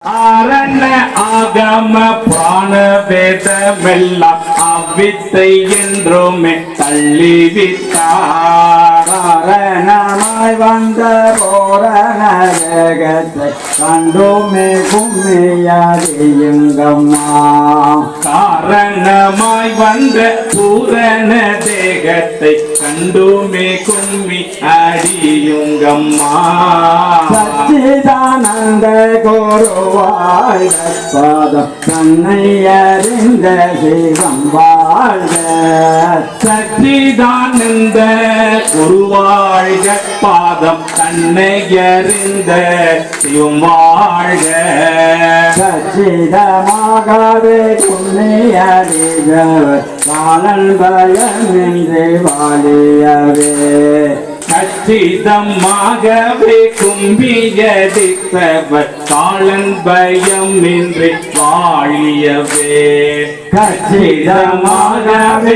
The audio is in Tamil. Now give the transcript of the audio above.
ஆரண ஆகம புராண வேதமெல்லாம் அவ்வித்தை என்றுமே தள்ளிவிட்டார். காரணமாய் வந்த போரண வேகத்தை கண்டுமே கும்மியறியுங்கம்மா. காரணமாய் வந்த பூரண தேகத்தை கண்டுமே கும்மி அடியுங்கம்மா. சச்சிதானந்த குருவாய் பாதம் தன்னை அறிந்த சிவம் வாழ்க. சச்சிதானந்த குருவாழ்க பாதம் தன்னை அறிந்த சிவம் வாழ்க. சச்சிதமாகவே புண்ணியறிந்தவர் காலன் பயமின்றி வாழியவே. கச்சிதமாகவே கும்பியடித்தவர் காலன் பயம் இன்றி வாழியவே. கச்சிதமாகவே